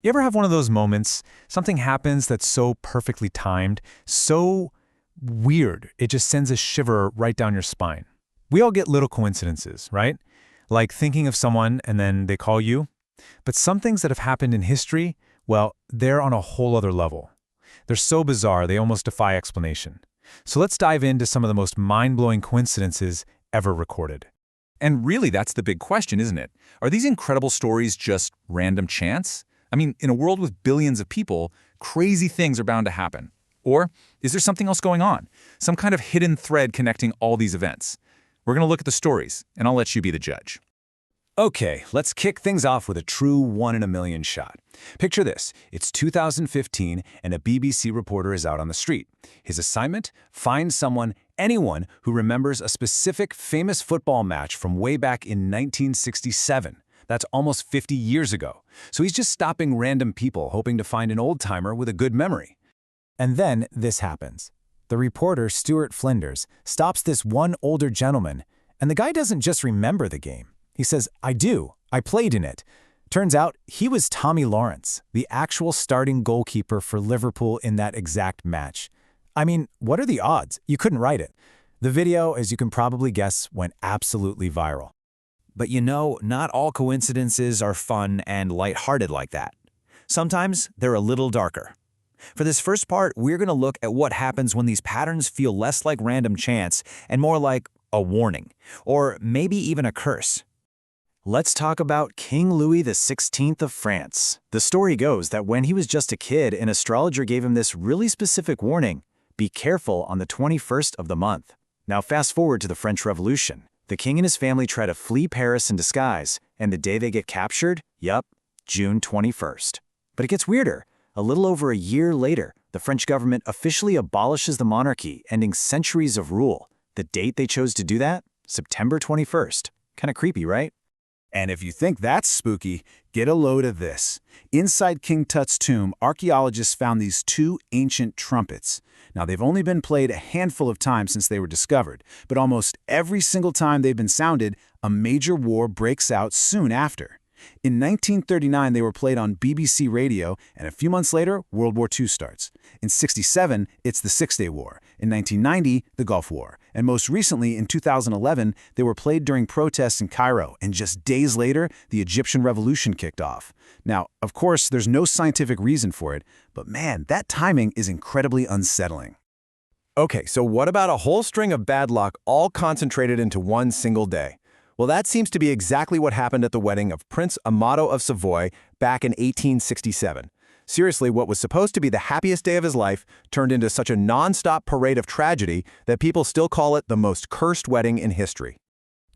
You ever have one of those moments, something happens that's so perfectly timed, so weird, it just sends a shiver right down your spine? We all get little coincidences, right? Like thinking of someone and then they call you. But some things that have happened in history, well, they're on a whole other level. They're so bizarre, they almost defy explanation. So let's dive into some of the most mind-blowing coincidences ever recorded. And really, that's the big question, isn't it? Are these incredible stories just random chance? I mean, in a world with billions of people, crazy things are bound to happen. Or is there something else going on? Some kind of hidden thread connecting all these events? We're going to look at the stories, and I'll let you be the judge. Okay, let's kick things off with a true one-in-a-million shot. Picture this. It's 2015, and a BBC reporter is out on the street. His assignment? Find someone, anyone, who remembers a specific famous football match from way back in 1967. That's almost 50 years ago. So he's just stopping random people, hoping to find an old-timer with a good memory. And then this happens. The reporter, Stuart Flinders, stops this one older gentleman, and the guy doesn't just remember the game. He says, "I do. I played in it." Turns out he was Tommy Lawrence, the actual starting goalkeeper for Liverpool in that exact match. I mean, what are the odds? You couldn't write it. The video, as you can probably guess, went absolutely viral. But you know, not all coincidences are fun and lighthearted like that. Sometimes they're a little darker. For this first part, we're going to look at what happens when these patterns feel less like random chance and more like a warning, or maybe even a curse. Let's talk about King Louis XVI of France. The story goes that when he was just a kid, an astrologer gave him this really specific warning: be careful on the 21st of the month. Now fast forward to the French Revolution. The king and his family try to flee Paris in disguise, and the day they get captured? Yup, June 21st. But it gets weirder. A little over a year later, the French government officially abolishes the monarchy, ending centuries of rule. The date they chose to do that? September 21st. Kinda creepy, right? And if you think that's spooky, get a load of this. Inside King Tut's tomb, archaeologists found these two ancient trumpets. Now, they've only been played a handful of times since they were discovered, but almost every single time they've been sounded, a major war breaks out soon after. In 1939, they were played on BBC radio, and a few months later, World War II starts. In '67, it's the Six-Day War. In 1990, the Gulf War. And most recently, in 2011, they were played during protests in Cairo, and just days later, the Egyptian Revolution kicked off. Now, of course, there's no scientific reason for it, but man, that timing is incredibly unsettling. Okay, so what about a whole string of bad luck all concentrated into one single day? Well, that seems to be exactly what happened at the wedding of Prince Amato of Savoy back in 1867. Seriously, what was supposed to be the happiest day of his life turned into such a non-stop parade of tragedy that people still call it the most cursed wedding in history.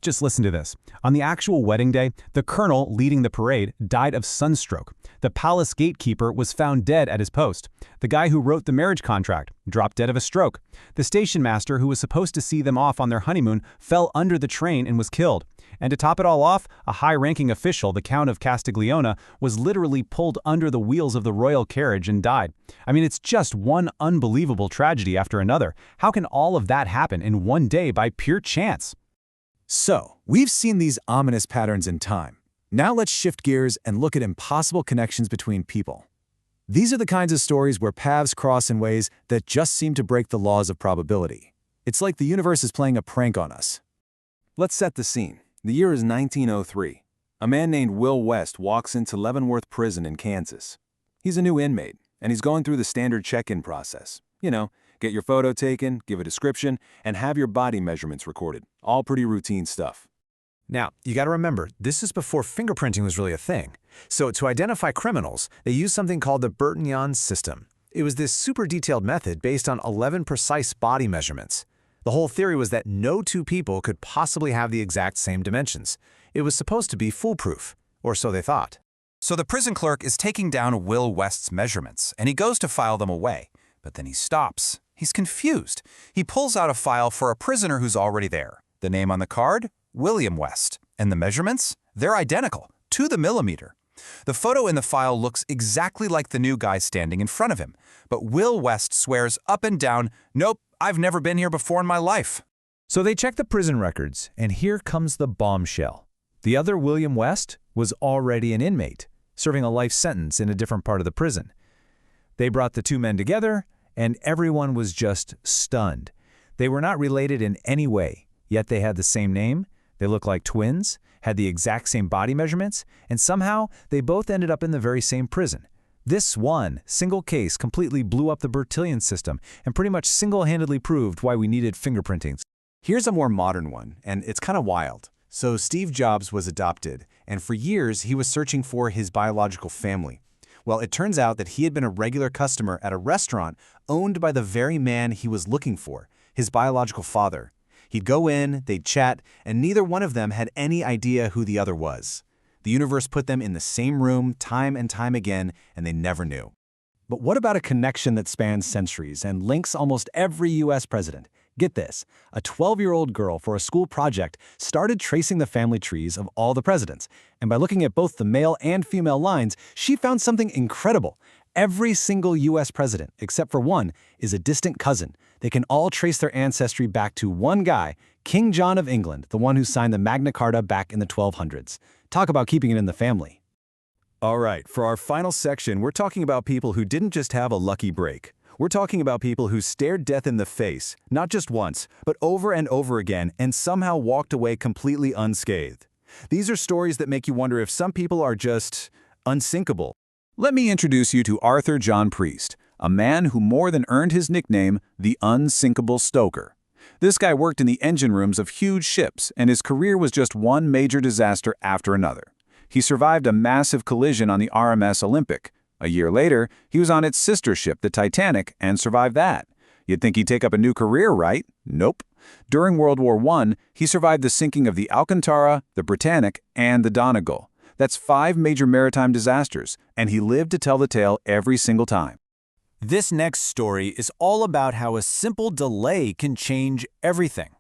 Just listen to this. On the actual wedding day, the colonel leading the parade died of sunstroke. The palace gatekeeper was found dead at his post. The guy who wrote the marriage contract dropped dead of a stroke. The station master who was supposed to see them off on their honeymoon fell under the train and was killed. And to top it all off, a high-ranking official, the Count of Castiglione, was literally pulled under the wheels of the royal carriage and died. I mean, it's just one unbelievable tragedy after another. How can all of that happen in one day by pure chance? So, we've seen these ominous patterns in time. Now let's shift gears and look at impossible connections between people. These are the kinds of stories where paths cross in ways that just seem to break the laws of probability. It's like the universe is playing a prank on us. Let's set the scene. The year is 1903. A man named Will West walks into Leavenworth Prison in Kansas. He's a new inmate, and he's going through the standard check-in process. You know, get your photo taken, give a description, and have your body measurements recorded. All pretty routine stuff. Now, you gotta remember, this is before fingerprinting was really a thing. So to identify criminals, they used something called the Bertillon system. It was this super detailed method based on 11 precise body measurements. The whole theory was that no two people could possibly have the exact same dimensions. It was supposed to be foolproof, or so they thought. So the prison clerk is taking down Will West's measurements, and he goes to file them away. But then he stops. He's confused. He pulls out a file for a prisoner who's already there. The name on the card? William West. And the measurements? They're identical, to the millimeter. The photo in the file looks exactly like the new guy standing in front of him. But Will West swears up and down, "Nope, I've never been here before in my life." So they check the prison records, and here comes the bombshell. The other William West was already an inmate. serving a life sentence in a different part of the prison. They brought the two men together, and everyone was just stunned. They were not related in any way, yet they had the same name, they looked like twins, had the exact same body measurements, and somehow they both ended up in the very same prison. This one single case completely blew up the Bertillon system and pretty much single-handedly proved why we needed fingerprinting. Here's a more modern one, and it's kind of wild. So Steve Jobs was adopted, and for years he was searching for his biological family. Well, it turns out that he had been a regular customer at a restaurant owned by the very man he was looking for, his biological father. He'd go in, they'd chat, and neither one of them had any idea who the other was. The universe put them in the same room time and time again, and they never knew. But what about a connection that spans centuries and links almost every U.S. president? Get this, a 12-year-old girl for a school project started tracing the family trees of all the presidents, and by looking at both the male and female lines, she found something incredible. Every single U.S. president, except for one, is a distant cousin. They can all trace their ancestry back to one guy, King John of England, the one who signed the Magna Carta back in the 1200s. Talk about keeping it in the family. All right, for our final section, we're talking about people who didn't just have a lucky break. We're talking about people who stared death in the face, not just once, but over and over again, and somehow walked away completely unscathed. These are stories that make you wonder if some people are just unsinkable. Let me introduce you to Arthur John Priest, a man who more than earned his nickname, the Unsinkable Stoker. This guy worked in the engine rooms of huge ships, and his career was just one major disaster after another. He survived a massive collision on the RMS Olympic. A year later, he was on its sister ship, the Titanic, and survived that. You'd think he'd take up a new career, right? Nope. During World War I, he survived the sinking of the Alcantara, the Britannic, and the Donegal. That's 5 major maritime disasters, and he lived to tell the tale every single time. This next story is all about how a simple delay can change everything.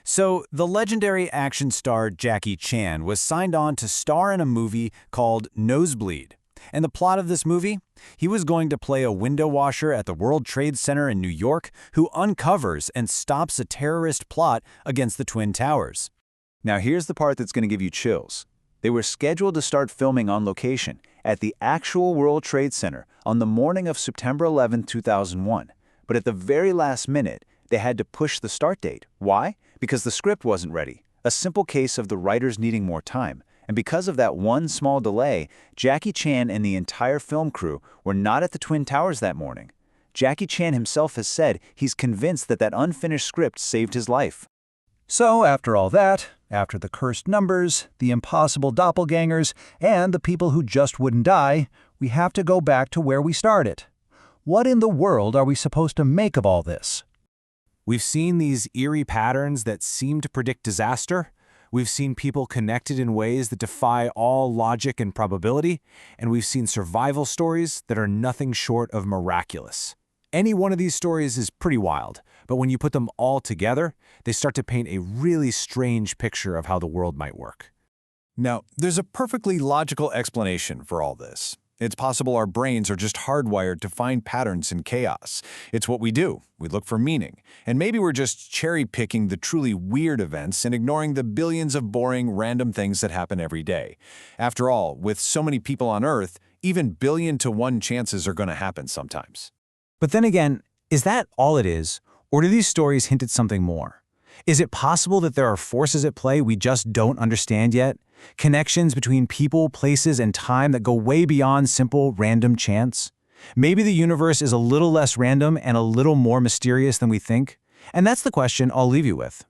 So, the legendary action star Jackie Chan was signed on to star in a movie called Nosebleed. And the plot of this movie? He was going to play a window washer at the World Trade Center in New York who uncovers and stops a terrorist plot against the Twin Towers. Now here's the part that's going to give you chills. They were scheduled to start filming on location at the actual World Trade Center on the morning of September 11, 2001. But at the very last minute, they had to push the start date. Why? Because the script wasn't ready. A simple case of the writers needing more time. And because of that one small delay, Jackie Chan and the entire film crew were not at the Twin Towers that morning. Jackie Chan himself has said he's convinced that that unfinished script saved his life. So after all that, after the cursed numbers, the impossible doppelgangers, and the people who just wouldn't die, we have to go back to where we started. What in the world are we supposed to make of all this? We've seen these eerie patterns that seem to predict disaster. We've seen people connected in ways that defy all logic and probability, and we've seen survival stories that are nothing short of miraculous. Any one of these stories is pretty wild, but when you put them all together, they start to paint a really strange picture of how the world might work. Now, there's a perfectly logical explanation for all this. It's possible our brains are just hardwired to find patterns in chaos. It's what we do. We look for meaning. And maybe we're just cherry-picking the truly weird events and ignoring the billions of boring, random things that happen every day. After all, with so many people on Earth, even 1,000,000,000 chances are going to happen sometimes. But then again, is that all it is? Or do these stories hint at something more? Is it possible that there are forces at play we just don't understand yet? Connections between people, places, and time that go way beyond simple, random chance? Maybe the universe is a little less random and a little more mysterious than we think? And that's the question I'll leave you with.